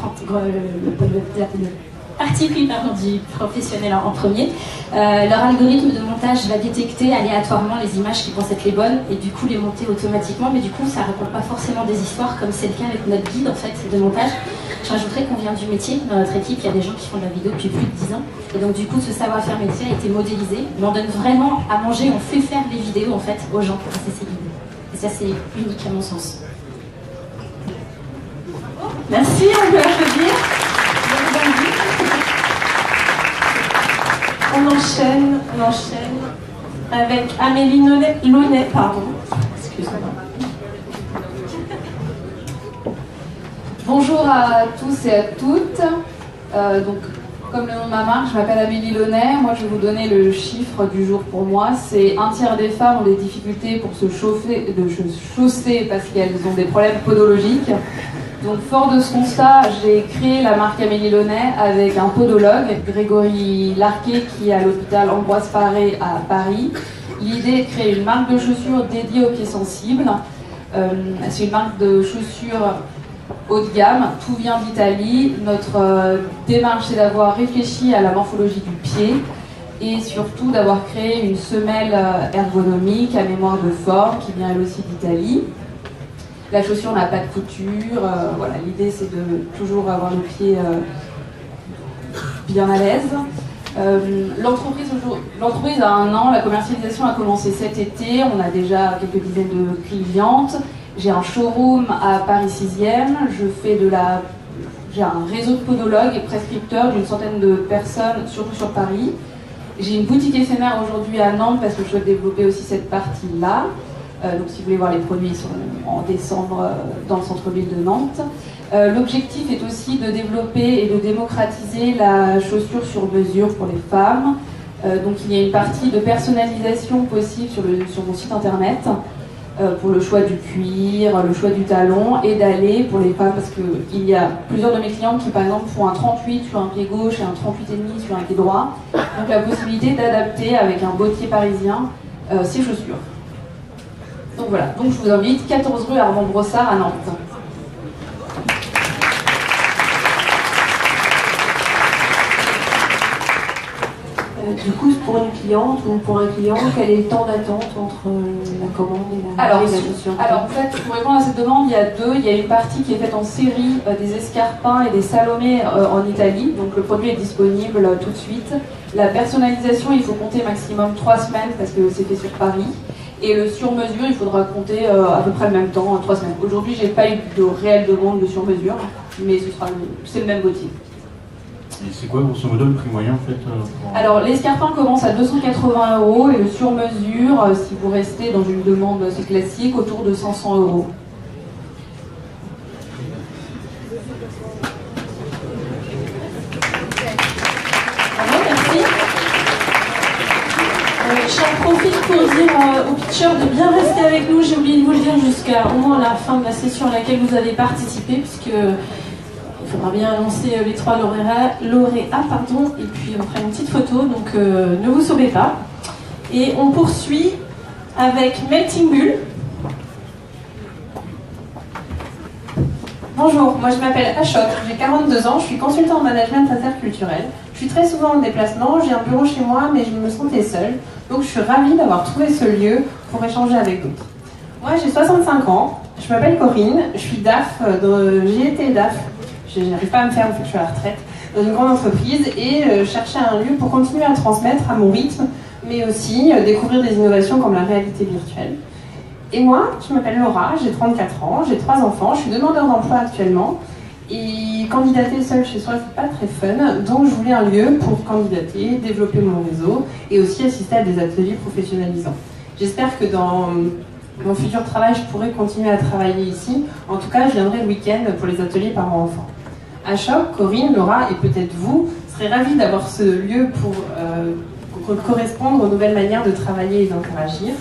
partie pris du professionnel en premier. Leur algorithme de montage va détecter aléatoirement les images qui pensent être les bonnes et du coup les monter automatiquement, mais du coup ça ne raconte pas forcément des histoires comme c'est le cas avec notre guide en fait de montage. Je rajouterais qu'on vient du métier. Dans notre équipe, il y a des gens qui font de la vidéo depuis plus de 10 ans. Et donc du coup, ce savoir-faire métier a été modélisé. Mais on donne vraiment à manger, on fait faire les vidéos en fait aux gens grâce à ces guides. Et ça, c'est unique à mon sens. Merci, on peut applaudir. on enchaîne avec Amélie Launay, pardon. Excusez-moi. Bonjour à tous et à toutes. Donc, comme le nom de ma marque, je m'appelle Amélie Launay. Moi, je vais vous donner le chiffre du jour pour moi. C'est 1/3 des femmes ont des difficultés pour se chausser parce qu'elles ont des problèmes podologiques. Donc, fort de ce constat, j'ai créé la marque Amélie Launay avec un podologue, Grégory Larquet, qui est à l'hôpital Ambroise Paré à Paris. L'idée est de créer une marque de chaussures dédiée aux pieds sensibles. C'est une marque de chaussures haut de gamme, tout vient d'Italie. Notre démarche, c'est d'avoir réfléchi à la morphologie du pied et surtout d'avoir créé une semelle ergonomique à mémoire de forme qui vient elle aussi d'Italie. La chaussure n'a pas de couture. Voilà, l'idée, c'est de toujours avoir le pied bien à l'aise. L'entreprise a 1 an, la commercialisation a commencé cet été, on a déjà quelques dizaines de clientes. J'ai un showroom à Paris 6e, j'ai un réseau de podologues et prescripteurs d'une centaine de personnes, surtout sur Paris. J'ai une boutique éphémère aujourd'hui à Nantes parce que je souhaite développer aussi cette partie-là. Donc si vous voulez voir les produits, ils sont en décembre dans le centre-ville de Nantes. L'objectif est aussi de développer et de démocratiser la chaussure sur mesure pour les femmes. Donc il y a une partie de personnalisation possible sur mon site internet pour le choix du cuir, le choix du talon et d'aller pour les femmes parce qu'il y a plusieurs de mes clientes qui par exemple font un 38 sur un pied gauche et un 38,5 sur un pied droit. Donc la possibilité d'adapter avec un bottier parisien ces chaussures. Donc voilà, donc je vous invite, 14 rue Armand Brossard à Nantes. Du coup, pour une cliente ou pour un client, quel est le temps d'attente entre la commande et la chaussure? Alors en fait, pour répondre à cette demande, il y a deux. Il y a une partie qui est faite en série, des escarpins et des salomés en Italie. Donc le produit est disponible tout de suite. La personnalisation, il faut compter maximum 3 semaines parce que c'est fait sur Paris. Et le sur-mesure, il faudra compter à peu près le même temps, 3 semaines. Aujourd'hui, j'ai pas eu de réelle demande de sur-mesure, mais c'est le même bottier. Et c'est quoi, grosso modo, le prix moyen en fait Alors, l'escarpin commence à 280 € et le sur-mesure, si vous restez dans une demande assez classique, autour de 500 €. Merci. J'en profite pour dire aux pitchers de bien rester avec nous. J'ai oublié de vous le dire jusqu'à au moins la fin de la session à laquelle vous avez participé, puisque il faudra bien annoncer les 3 lauréats, et puis on fera une petite photo, donc ne vous sauvez pas. Et on poursuit avec Melting Bull. Bonjour, moi je m'appelle Ashok, j'ai 42 ans, je suis consultant en management interculturel. Je suis très souvent en déplacement, j'ai un bureau chez moi, mais je me sentais seule, donc je suis ravie d'avoir trouvé ce lieu pour échanger avec d'autres. Moi j'ai 65 ans, je m'appelle Corinne, je suis DAF, j'ai été DAF, je n'arrive pas à me faire, je suis à la retraite, dans une grande entreprise et cherchais un lieu pour continuer à transmettre à mon rythme, mais aussi découvrir des innovations comme la réalité virtuelle. Et moi, je m'appelle Laura, j'ai 34 ans, j'ai 3 enfants, je suis demandeur d'emploi actuellement. Et candidater seul chez soi, c'est pas très fun. Donc je voulais un lieu pour candidater, développer mon réseau et aussi assister à des ateliers professionnalisants. J'espère que dans mon futur travail, je pourrai continuer à travailler ici. En tout cas, je viendrai le week-end pour les ateliers parents-enfants. Ashok, Corinne, Laura et peut-être vous serez ravis d'avoir ce lieu pour correspondre aux nouvelles manières de travailler et d'interagir.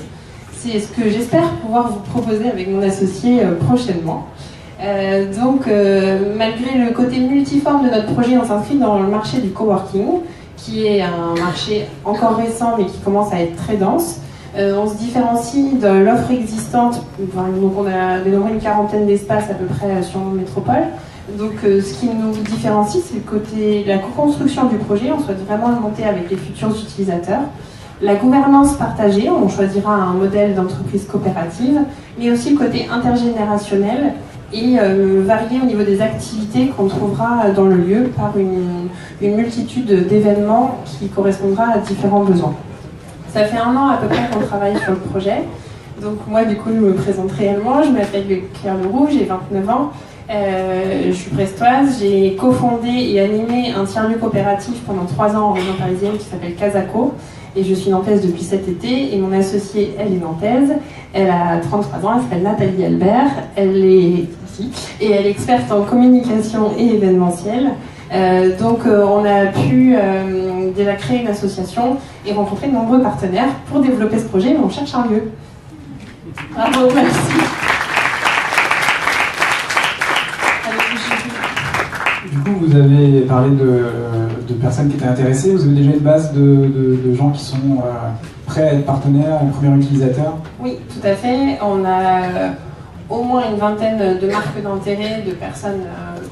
C'est ce que j'espère pouvoir vous proposer avec mon associé prochainement. Malgré le côté multiforme de notre projet, on s'inscrit dans le marché du coworking, qui est un marché encore récent mais qui commence à être très dense. On se différencie de l'offre existante, donc on a dénombré une 40aine d'espaces à peu près sur nos métropoles. Donc ce qui nous différencie, c'est le côté la co-construction du projet. On souhaite vraiment le monter avec les futurs utilisateurs. La gouvernance partagée, on choisira un modèle d'entreprise coopérative, mais aussi le côté intergénérationnel et varié au niveau des activités qu'on trouvera dans le lieu par une multitude d'événements qui correspondra à différents besoins. Ça fait 1 an à peu près qu'on travaille sur le projet. Donc moi, du coup, je me présente réellement. Je m'appelle Claire Leroux, j'ai 29 ans. Je suis brestoise, j'ai cofondé et animé un tiers-lieu coopératif pendant 3 ans en région parisienne qui s'appelle Casaco. Et je suis nantaise depuis cet été, et mon associée, elle est nantaise, elle a 33 ans, elle s'appelle Nathalie Albert, elle est ici, et elle est experte en communication et événementiel. Donc on a pu déjà créer une association et rencontrer de nombreux partenaires pour développer ce projet, mais on cherche un lieu. Bravo, merci. Du coup, vous avez parlé de personnes qui étaient intéressées. Vous avez déjà une base de gens qui sont prêts à être partenaires, et premiers utilisateurs? Oui, tout à fait. On a au moins une vingtaine de marques d'intérêt, de personnes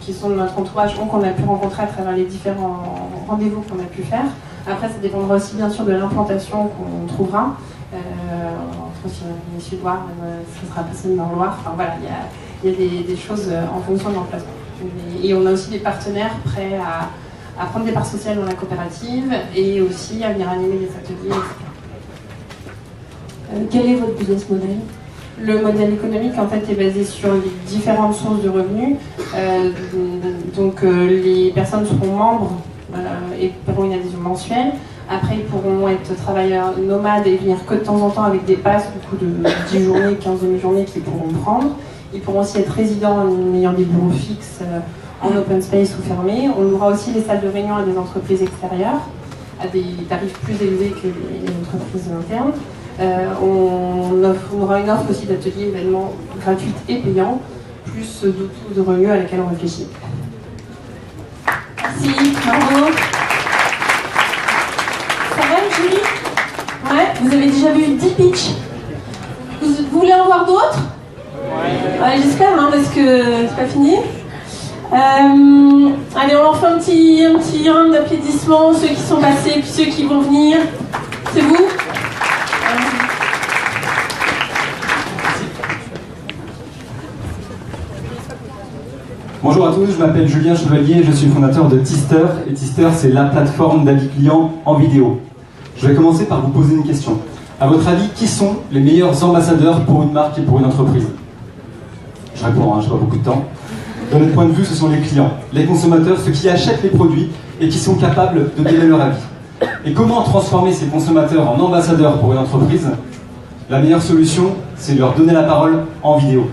qui sont de notre entourage ou qu'on a pu rencontrer à travers les différents rendez-vous qu'on a pu faire. Après, ça dépendra aussi bien sûr de l'implantation qu'on trouvera. Entre Sud-Loire, ce sera pas seulement dans le Loire. Enfin voilà, il y a des choses en fonction de l'emplacement. Et on a aussi des partenaires prêts à prendre des parts sociales dans la coopérative et aussi à venir animer des ateliers, etc. Quel est votre business model? Le modèle économique en fait est basé sur les différentes sources de revenus. Les personnes seront membres et paieront une adhésion mensuelle. Après, ils pourront être travailleurs nomades et venir que de temps en temps avec des passes, beaucoup de 10 journées, 15 demi-journées qu'ils pourront prendre. Ils pourront aussi être résidents en ayant des bureaux fixes en open space ou fermés. On aura aussi les salles de réunion à des entreprises extérieures, à des tarifs plus élevés que les entreprises internes. On aura une offre aussi d'ateliers événements gratuits et payants, plus d'outils de revenus à laquelle on réfléchit. Merci, bravo. Ça va, Julie? Ouais, vous avez déjà vu 10 pitchs. Vous voulez en voir d'autres? Ouais, j'espère, hein, parce que c'est pas fini. Allez, on en fait un petit round d'applaudissements, ceux qui sont passés, puis ceux qui vont venir. C'est vous? Bonjour à tous, je m'appelle Julien Chevalier, je suis fondateur de Tister, et Tister c'est la plateforme d'avis client en vidéo. Je vais commencer par vous poser une question. À votre avis, qui sont les meilleurs ambassadeurs pour une marque et pour une entreprise? Je réponds, je n'ai pas beaucoup de temps. De notre point de vue, ce sont les clients, les consommateurs, ceux qui achètent les produits et qui sont capables de donner leur avis. Et comment transformer ces consommateurs en ambassadeurs pour une entreprise? La meilleure solution, c'est de leur donner la parole en vidéo.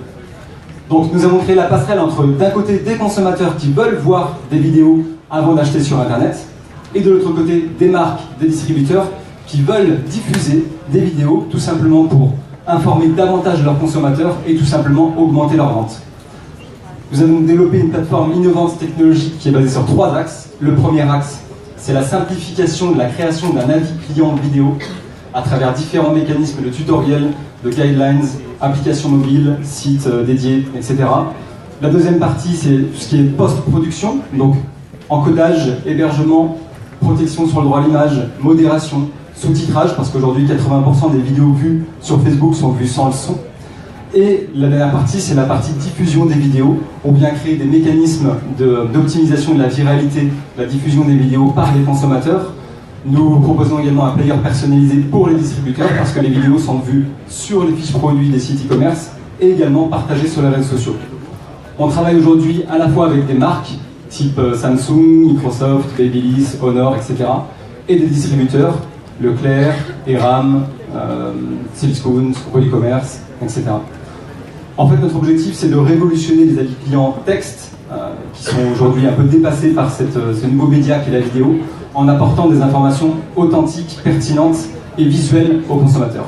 Donc nous avons créé la passerelle entre d'un côté des consommateurs qui veulent voir des vidéos avant d'acheter sur Internet et de l'autre côté des marques, des distributeurs qui veulent diffuser des vidéos tout simplement pour informer davantage leurs consommateurs et tout simplement augmenter leurs ventes. Nous avons développé une plateforme innovante technologique qui est basée sur 3 axes. Le premier axe, c'est la simplification de la création d'un avis client vidéo à travers différents mécanismes de tutoriels, de guidelines, applications mobiles, sites dédiés, etc. La deuxième partie, c'est tout ce qui est post-production, donc encodage, hébergement, protection sur le droit à l'image, modération, sous-titrage, parce qu'aujourd'hui 80% des vidéos vues sur Facebook sont vues sans le son. Et la dernière partie, c'est la partie diffusion des vidéos. On vient créer des mécanismes d'optimisation de la viralité, de la diffusion des vidéos par les consommateurs. Nous proposons également un player personnalisé pour les distributeurs parce que les vidéos sont vues sur les fiches produits des sites e-commerce et également partagées sur les réseaux sociaux. On travaille aujourd'hui à la fois avec des marques type Samsung, Microsoft, Babyliss, Honor, etc. et des distributeurs, Leclerc, Eram, Silkscoon, e-commerce, etc. En fait, notre objectif, c'est de révolutionner les avis clients texte qui sont aujourd'hui un peu dépassés par ce nouveau média qu'est la vidéo, en apportant des informations authentiques, pertinentes et visuelles aux consommateurs.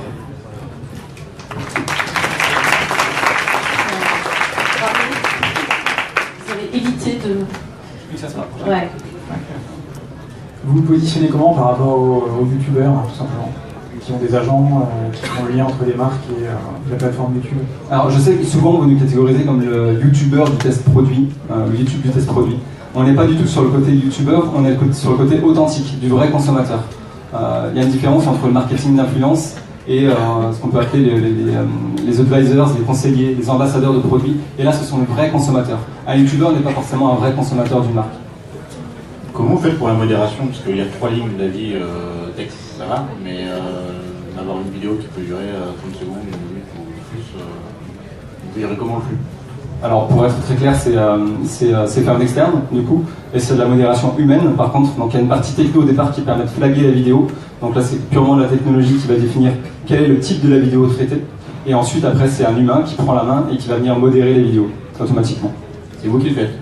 Vous avez évité de... Oui, ça sera. Ouais. Vous vous positionnez comment par rapport aux youtubeurs, tout simplement, qui ont des agents, qui font le lien entre les marques et la plateforme YouTube? Alors, je sais que souvent, vous nous catégorisez comme le youtubeur du test produit, le YouTube du test produit. On n'est pas du tout sur le côté youtubeur, on est sur le côté authentique, du vrai consommateur. Il y a une différence entre le marketing d'influence et ce qu'on peut appeler les advisors, les conseillers, les ambassadeurs de produits. Et là, ce sont les vrais consommateurs. Un youtubeur n'est pas forcément un vrai consommateur d'une marque. Comment vous faites pour la modération? Parce qu'il y a 3 lignes d'avis texte, ça va, mais d'avoir une vidéo qui peut durer 30 secondes, une minute ou plus, vous verrez comment le flux? Alors pour être très clair, c'est fait en externe du coup, et c'est de la modération humaine par contre. Donc il y a une partie techno au départ qui permet de flaguer la vidéo. Donc là c'est purement la technologie qui va définir quel est le type de la vidéo traitée. Et ensuite après c'est un humain qui prend la main et qui va venir modérer les vidéos automatiquement. C'est vous qui le faites?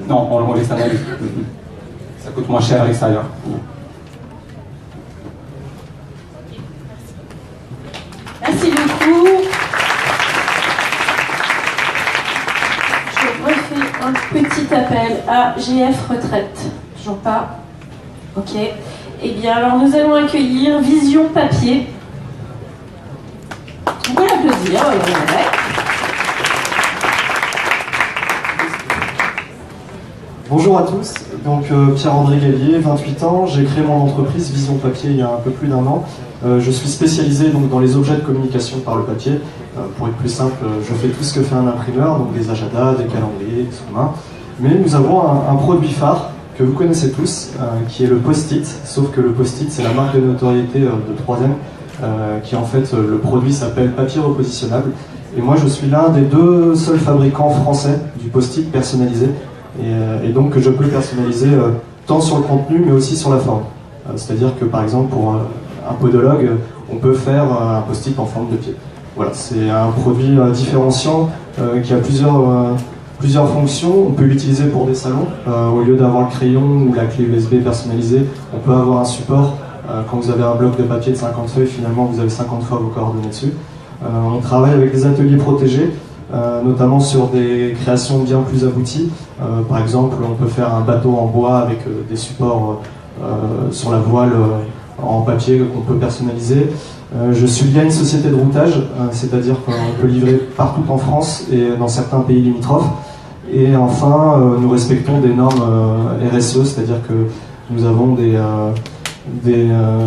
Non, on l'externalise. Ça coûte moins cher à l'extérieur. Merci beaucoup. Je refais un petit appel à GF Retraite. Toujours pas? Ok. Eh bien, alors nous allons accueillir Vision Papier. On peut l'applaudir. Bonjour à tous, donc Pierre-André Gallier, 28 ans, j'ai créé mon entreprise Vision Papier il y a un peu plus d'1 an. Je suis spécialisé donc, dans les objets de communication par le papier. Pour être plus simple, je fais tout ce que fait un imprimeur, donc des agendas, des calendriers, des sous-mains. Mais nous avons un produit phare que vous connaissez tous, qui est le Post-it, sauf que le Post-it c'est la marque de notoriété de 3M, qui en fait le produit s'appelle papier repositionnable. Et moi je suis l'un des 2 seuls fabricants français du Post-it personnalisé. Et donc je peux personnaliser tant sur le contenu mais aussi sur la forme. C'est-à-dire que par exemple pour un podologue, on peut faire un post-it en forme de pied. Voilà, c'est un produit différenciant qui a plusieurs fonctions. On peut l'utiliser pour des salons. Au lieu d'avoir le crayon ou la clé USB personnalisée, on peut avoir un support. Quand vous avez un bloc de papier de 50 feuilles, finalement vous avez 50 fois vos coordonnées dessus. On travaille avec des ateliers protégés. Notamment sur des créations bien plus abouties. Par exemple, on peut faire un bateau en bois avec des supports sur la voile en papier qu'on peut personnaliser. Je suis lié à une société de routage, c'est-à-dire qu'on peut livrer partout en France et dans certains pays limitrophes. Et enfin, nous respectons des normes RSE, c'est-à-dire que nous avons des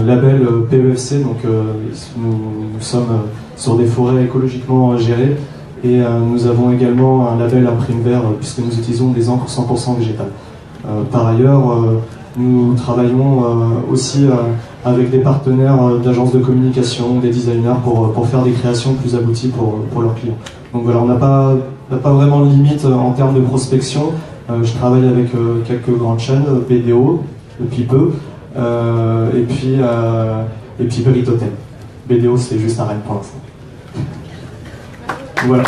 labels PEFC, donc nous sommes sur des forêts écologiquement gérées. Et nous avons également un label Imprime Vert puisque nous utilisons des encres 100% végétales. Par ailleurs, nous travaillons aussi avec des partenaires d'agences de communication, des designers pour faire des créations plus abouties pour leurs clients. Donc voilà, on n'a pas vraiment de limite en termes de prospection. Je travaille avec quelques grandes chaînes, BDO depuis peu, et puis Britoten. BDO c'est juste un Rennes pour l'instant. Voilà.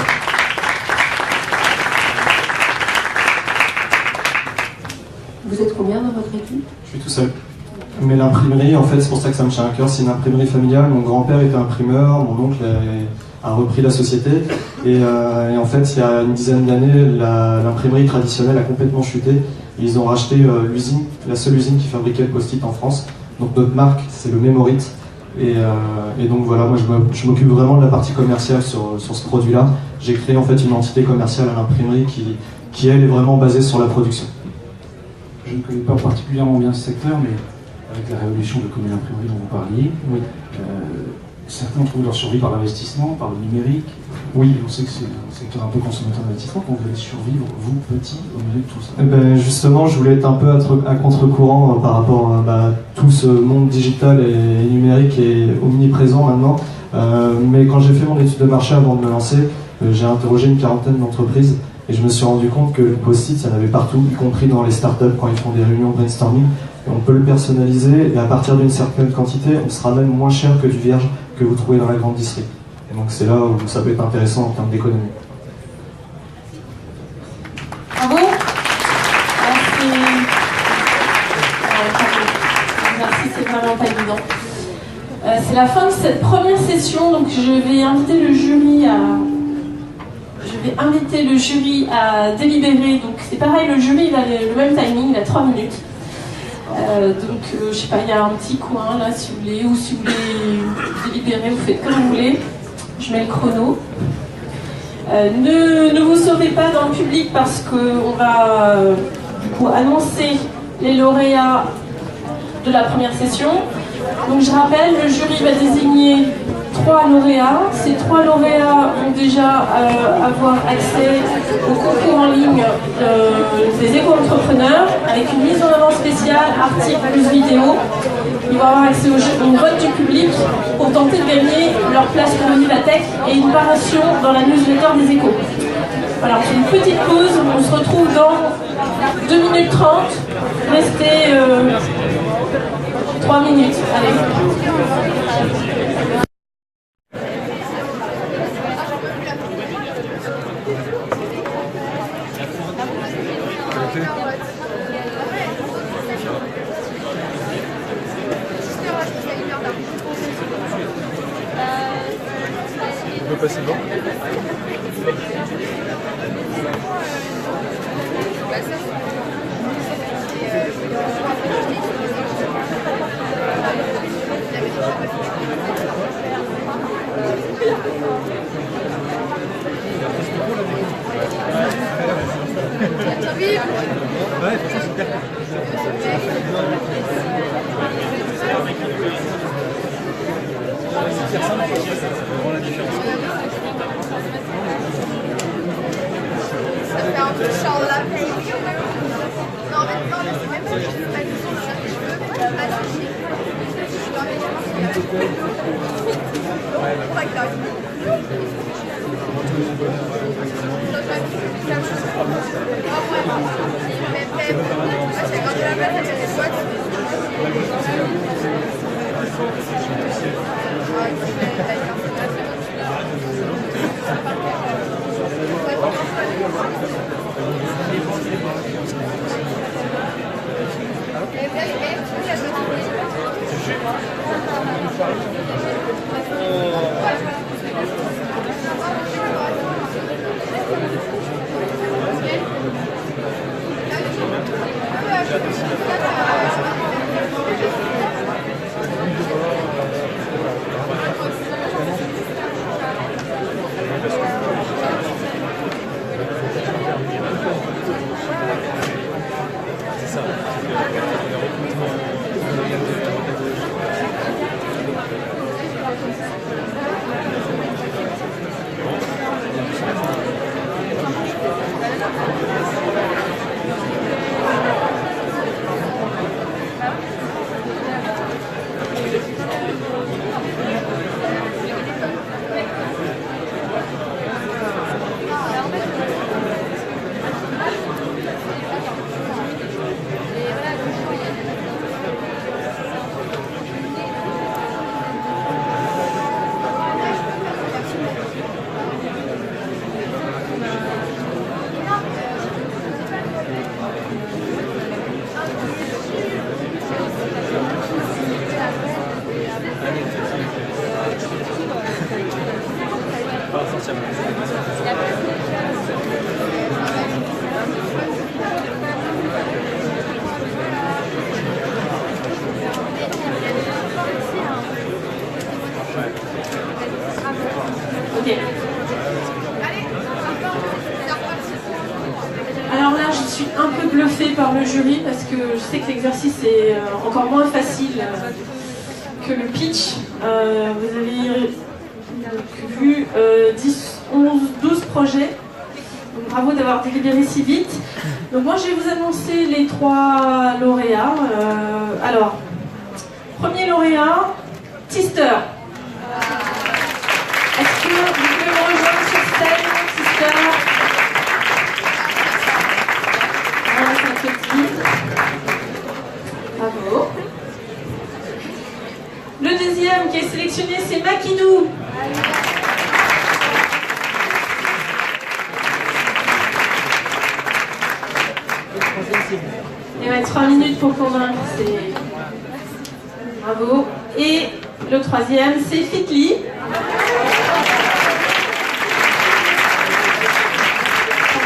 Vous êtes combien dans votre équipe? Je suis tout seul. Mais l'imprimerie, en fait, c'est pour ça que ça me tient à cœur, c'est une imprimerie familiale. Mon grand-père était imprimeur, mon oncle a repris la société. Et en fait, il y a une dizaine d'années, l'imprimerie traditionnelle a complètement chuté. Ils ont racheté l'usine, la seule usine qui fabriquait le post-it en France. Donc notre marque, c'est le Memorite. Et donc voilà, moi je m'occupe vraiment de la partie commerciale sur ce produit-là. J'ai créé en fait une entité commerciale à l'imprimerie qui elle est vraiment basée sur la production. Je ne connais pas particulièrement bien ce secteur, mais avec la révolution de commun imprimerie dont vous parliez, oui. Certains trouvent leur survie par l'investissement, par le numérique. Oui, on sait que c'est un secteur un peu consommateur d'investissement. Comment vous allez survivre, vous, petit, au milieu de tout ça? Justement, je voulais être un peu à contre-courant par rapport à tout ce monde digital et numérique est omniprésent maintenant. Mais quand j'ai fait mon étude de marché avant de me lancer, j'ai interrogé une 40aine d'entreprises et je me suis rendu compte que le post-it, il y en avait partout, y compris dans les startups quand ils font des réunions brainstorming. Et on peut le personnaliser et à partir d'une certaine quantité, on sera même moins cher que du vierge que vous trouvez dans la grande district. Et donc c'est là où ça peut être intéressant en termes d'économie. Bravo. Merci, c'est vraiment pas évident. C'est la fin de cette première session, donc je vais inviter le jury à délibérer. Donc c'est pareil, le jury il a le même timing, il a 3 minutes. Je sais pas, il y a un petit coin là si vous voulez, ou si vous voulez délibérer, vous faites comme vous voulez. Je mets le chrono. Ne vous sauvez pas dans le public parce qu'on va du coup annoncer les lauréats de la première session. Donc je rappelle, le jury va désigner 3 lauréats. Ces 3 lauréats vont déjà avoir accès au concours en ligne des éco-entrepreneurs avec une mise en avant spéciale, articles plus vidéo. ils vont avoir accès au vote du public pour tenter de gagner leur place pour le Vivatech et une parution dans la newsletter des Échos. Voilà, on fait une petite pause, on se retrouve dans 2 minutes 30, restez 3 minutes, allez. On peut passer devant. Ouais, c'est super. Ça fait un peu Charles Lapaye. Non, mais non, là, c'est même pas juste ma maison, je veux m'attacher. Non, mais je pense qu'il y a pas que là. Ok. Alors là, je suis un peu bluffée par le jury parce que je sais que l'exercice est encore moins facile que le pitch. Vous avez vu 10, 11, 12 projets. Donc, bravo d'avoir délibéré si vite. Donc moi, je vais vous annoncer les 3 lauréats. Alors, premier lauréat, Tister. Est-ce que vous pouvez me rejoindre sur scène, Tister? Voilà, ça fait vite. Bravo. Le deuxième qui est sélectionné, c'est Makinou. Et ouais, 3 minutes pour convaincre, c'est... Bravo. Et le troisième, c'est Fitly. Ça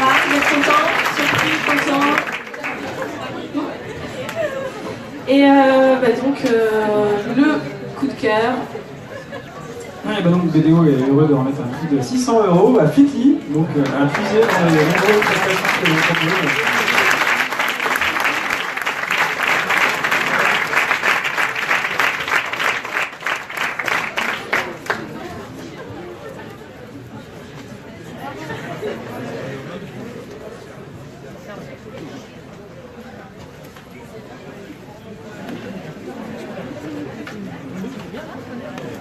va, vous êtes content? Surpris, content? Et donc, le coup de cœur. Ouais, bah donc BDO est heureux de remettre un prix de 600 € à Fitly, donc à puiser dans les nombreuses prestations que vous proposez.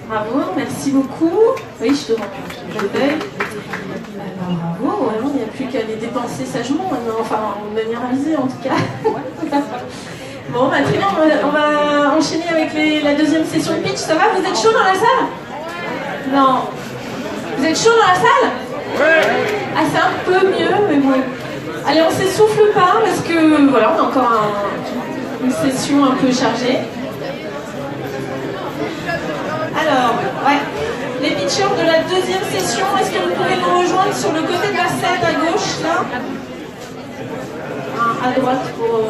Bravo, merci beaucoup. Oui, je te rends l'œil. Bravo, vraiment, il n'y a plus qu'à les dépenser sagement, enfin, de manière avisée en tout cas. Bon, bah, très bien, on va enchaîner avec la deuxième session de pitch. Ça va, vous êtes chaud dans la salle? Non. Vous êtes chaud dans la salle? Ouais. Ah, c'est un peu mieux, mais bon. Allez, on s'essouffle pas parce que voilà, on a encore une session un peu chargée. Alors, ouais, les pitchers de la deuxième session, est-ce que vous pouvez nous rejoindre sur le côté de la scène à gauche, là? À droite pour